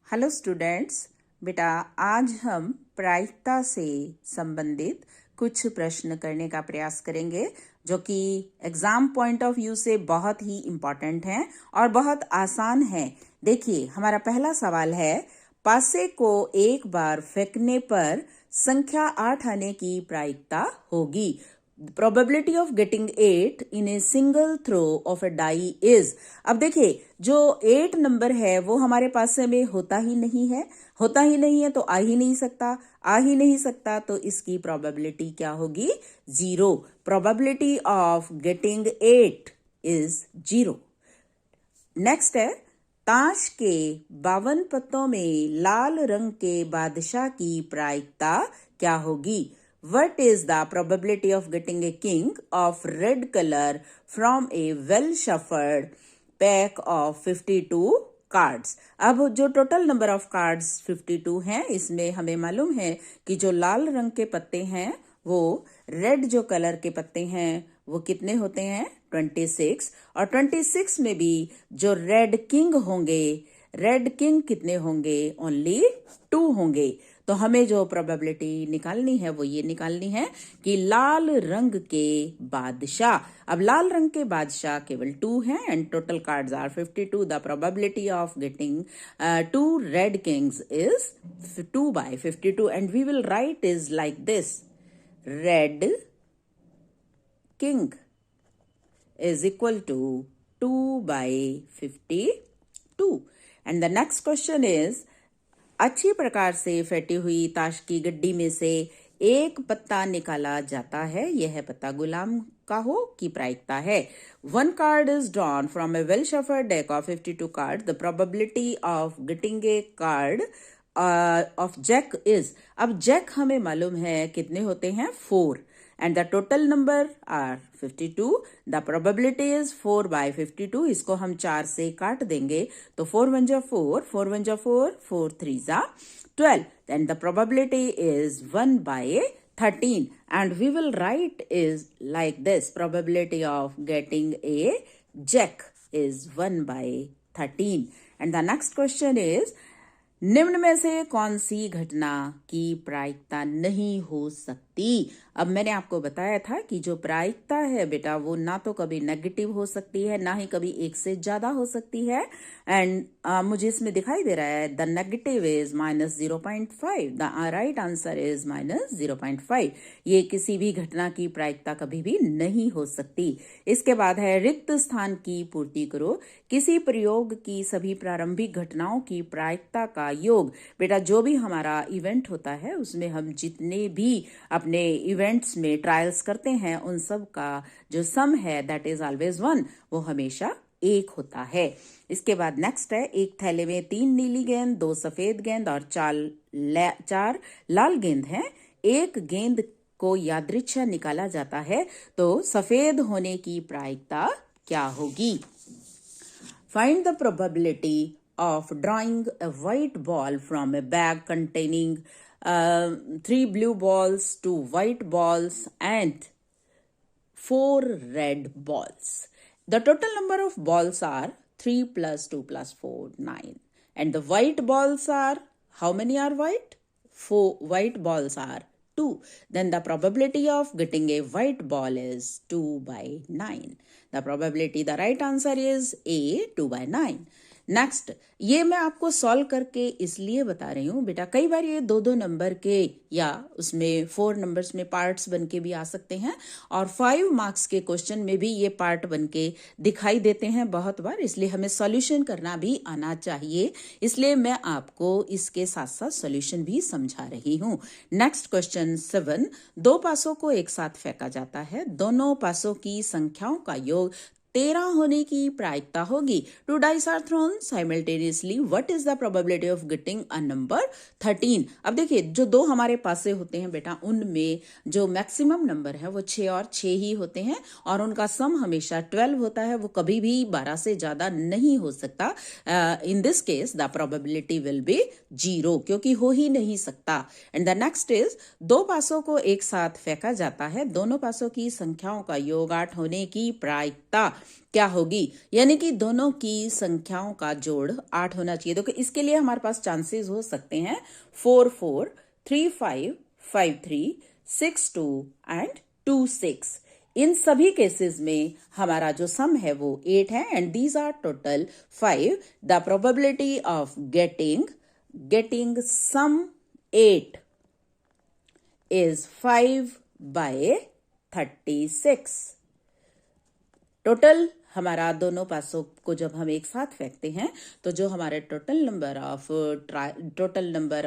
Hello students, बेटा आज हम प्रायिकता से संबंधित कुछ प्रश्न करने का प्रयास करेंगे जो कि एग्जाम पॉइंट ऑफ व्यू से बहुत ही इम्पोर्टेंट हैं और बहुत आसान है। देखिए, हमारा पहला सवाल है, पासे को एक बार फेंकने पर संख्या 8 आने की प्रायिकता होगी। probability of getting 8 in a single throw of a die is। अब देखिए, जो 8 नंबर है वो हमारे पास में होता ही नहीं है तो आ ही नहीं सकता तो इसकी probability क्या होगी? 0। probability of getting 8 is 0। Next है, ताश के 52 पत्तों में लाल रंग के बादशाह की प्रायिकता क्या होगी? What is the probability of getting a king of red color from a well-shuffled pack of 52 cards? अब जो टोटल नंबर ऑफ कार्ड्स 52 हैं, इसमें हमें मालूम है कि जो लाल रंग के पत्ते हैं वो रेड जो कलर के पत्ते हैं वो कितने होते हैं? 26। और 26 में भी जो रेड किंग होंगे, रेड किंग कितने होंगे? ओनली 2 होंगे। तो हमें जो प्रोबेबिलिटी निकालनी है वो ये निकालनी है कि लाल रंग के बादशाह, अब लाल रंग के बादशाह केवल 2 हैं and total cards are 52। The probability of getting 2 red kings is 2/52 and we will write is like this: red king is equal to 2/52। and the next question is, अच्छी प्रकार से फेंटी हुई ताश की गड्डी में से एक पत्ता निकाला जाता है, यह पत्ता गुलाम का हो की प्रायिकता है। 1 card is drawn from a well shuffled deck of 52 cards. The probability of getting a card of jack is, अब जैक हमें मालूम है कितने होते हैं? 4 and the total number are 52. The probability is 4/52। इसको हम 4 से काट देंगे तो 4 1 जा 4, 4 1 जा 4, 4 3 जा 12। Then the probability is 1/13 and we will write is like this: probability of getting a jack is 1/13। and the next question is, निम्न में से कौन सी घटना की प्रायिकता नहीं हो सकती? अब मैंने आपको बताया था कि जो प्रायिकता है बेटा वो ना तो कभी नेगेटिव हो सकती है ना ही कभी एक से ज्यादा हो सकती है। एंड मुझे इसमें दिखाई दे रहा है the negative is -0.5, the right answer is -0.5। ये किसी भी घटना की प्रायिकता कभी भी नहीं हो सकती। इसके बाद है, रिक्त स्थान की पूर्ति करो। किसी प्रयोग की सभी प्रारंभिक घटनाओं की प्रायिकता का योग। बेटा जो भी हमारा इवेंट होता है उसमें हम जितने भी अपने इवेंट्स में ट्रायल्स करते हैं उन सब का जो सम है दैट इज ऑलवेज 1, वो हमेशा 1 होता है। इसके बाद नेक्स्ट है, एक थैले में 3 नीली गेंद, 2 सफेद गेंद और 4 लाल गेंद हैं। एक गेंद को यादृच्छा निकाला जाता है तो सफेद होने की प्रायिकता क्या होगी? Find the probability of drawing a white ball from a bag containing 3 blue balls, 2 white balls and 4 red balls. The total number of balls are 3 plus 2 plus 4, 9. And the white balls are, how many are white? 4 white balls are 2. Then the probability of getting a white ball is 2/9. The probability, the right answer is A, 2/9। Next, ये मैं आपको solve करके इसलिए बता रही हूँ बेटा, कई बार ये 2-2 नंबर के या उसमें 4 नंबर्स में पार्ट्स बन के भी आ सकते हैं और 5 मार्क्स के क्वेश्चन में भी ये पार्ट बन के दिखाई देते हैं बहुत बार, इसलिए हमें सॉल्यूशन करना भी आना चाहिए। इसलिए मैं आपको इसके साथ साथ सॉल्यूशन भी समझा रही हूँ। नेक्स्ट क्वेश्चन 7, 2 पासों को एक साथ फेंका जाता है, दोनों पासों की संख्याओं का योग 13 होने की प्रायिकता होगी। 2 dice are thrown simultaneously. What is the probability of getting a number 13? अब देखिए, जो 2 हमारे पासे होते हैं बेटा उनमें जो मैक्सिमम नंबर है वो 6 और 6 ही होते हैं और उनका सम हमेशा 12 होता है, वो कभी भी 12 से ज्यादा नहीं हो सकता। In this case the probability will be 0, क्योंकि हो ही नहीं सकता। एंड द नेक्स्ट इज, 2 पासों को एक साथ फेंका जाता है, दोनों पासों की संख्याओं का योग 8 होने की प्रायिकता क्या होगी, यानी कि दोनों की संख्याओं का जोड़ 8 होना चाहिए। तो इसके लिए हमारे पास चांसेस हो सकते हैं 4 4, 3 5, 5 3, 6 2 एंड 2 6। इन सभी केसेस में हमारा जो सम है वो 8 है and these are total 5। The probability of getting sum 8 is 5/36। Total हमारा दोनों पासों को जब हम एक साथ फेंकते हैं तो जो हमारे टोटल नंबर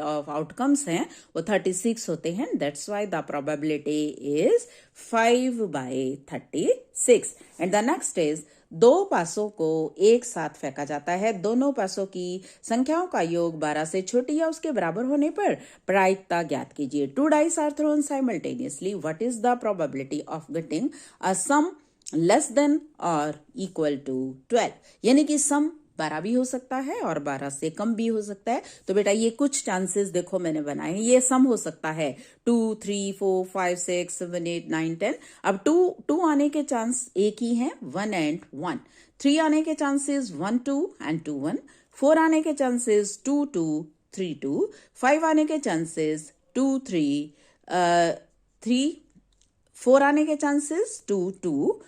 ऑफ आउटकम्स हैं वो 36 होते हैं। That's why the probability is 5/36। And the next is दो पासों को एक साथ फेंका जाता है। दोनों पासों की संख्याओं का योग 12 से छोटी या उसके बराबर होने पर प्रायिकता ज्ञात कीजिए। 2 dice are thrown simultaneously. What is the probability of getting a sum less than और इक्वल टू 12? यानी कि सम 12 भी हो सकता है और 12 से कम भी हो सकता है। तो बेटा ये कुछ चांसेस देखो मैंने बनाए हैं। ये सम हो सकता है 2 3 4 5 6 7 8 9 10। अब 2 आने के चांस एक ही हैं, 1 and 1। 3 आने के चांसेस 1 2 and 2 1। 4 आने के चांसेस 2 2 3 2। 5 आने के चांसेस 2 3 3। 4 आने के चांसेस 2 2,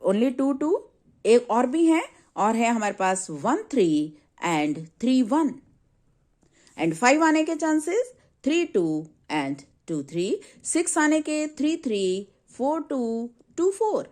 ओनली 2 2। एक और भी है, और है हमारे पास 1 3 एंड 3 1। एंड 5 आने के चांसेस 3 2 एंड 2 3। 6 आने के 3 3 4 2 2 4।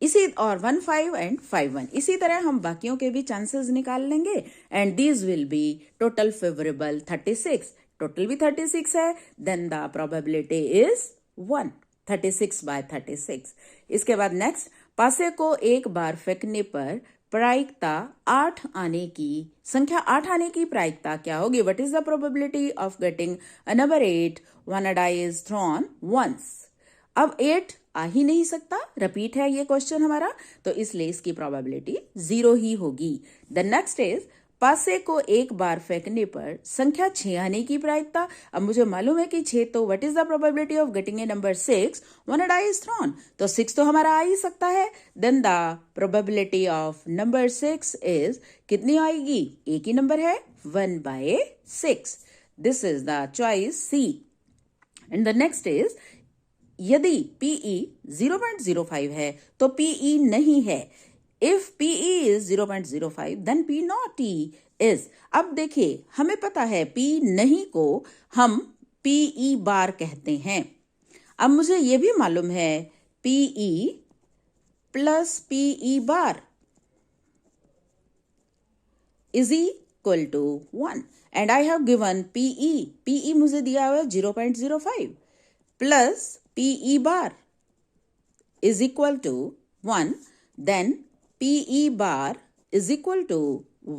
इसी और 1 5 एंड 5 1। इसी तरह हम बाकियों के भी चांसेस निकाल लेंगे and these will be total favourable 36। Total भी 36 है, देन द प्रोबेबिलिटी इज 1। 36/36। इसके बाद नेक्स्ट, पासे को एक बार फेंकने पर प्रायिकता 8 आने की संख्या 8 आने की प्रायिकता क्या होगी? What is the probability of getting a number 8 when a die is thrown once? अब 8 आ ही नहीं सकता, रिपीट है ये क्वेश्चन हमारा, तो इसलिए इसकी प्रोबेबिलिटी 0 ही होगी। द नेक्स्ट इज, पासे को एक बार फेंकने पर संख्या 6 आने की प्रायिकता। अब मुझे मालूम है कि 6, तो what is the probability of getting a number 6 when a die is thrown? तो 6 तो हमारा आ ही सकता है। Then the probability of number 6 is कितनी आएगी? एक ही नंबर है, 1/6। This is the choice C. And the next is, यदि PE 0.05 है तो PE नहीं है। If PE is 0.05 then P not E is। अब देखिए हमें पता है P नहीं को हम PE बार कहते हैं। अब मुझे ये भी मालूम है PE plus PE bar is equal to 1 and I have given PE। PE मुझे दिया हुआ है 0.05 plus PE bar is equal to 1, then PE bar is equal to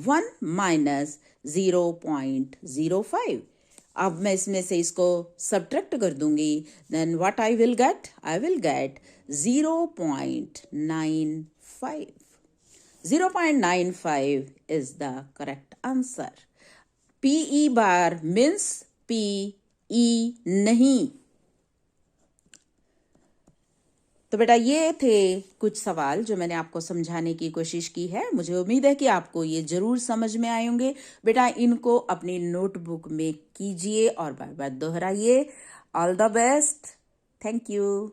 1 minus 0.05। अब मैं इसमें से इसको सब्ट्रैक्ट कर दूंगी, then what I will get? I will get 0.95। 0.95 is the correct answer। PE bar means PE नहीं। तो बेटा ये थे कुछ सवाल जो मैंने आपको समझाने की कोशिश की है। मुझे उम्मीद है कि आपको ये जरूर समझ में आए होंगे। बेटा इनको अपनी नोटबुक में कीजिए और बार बार दोहराइए। All the best. Thank you.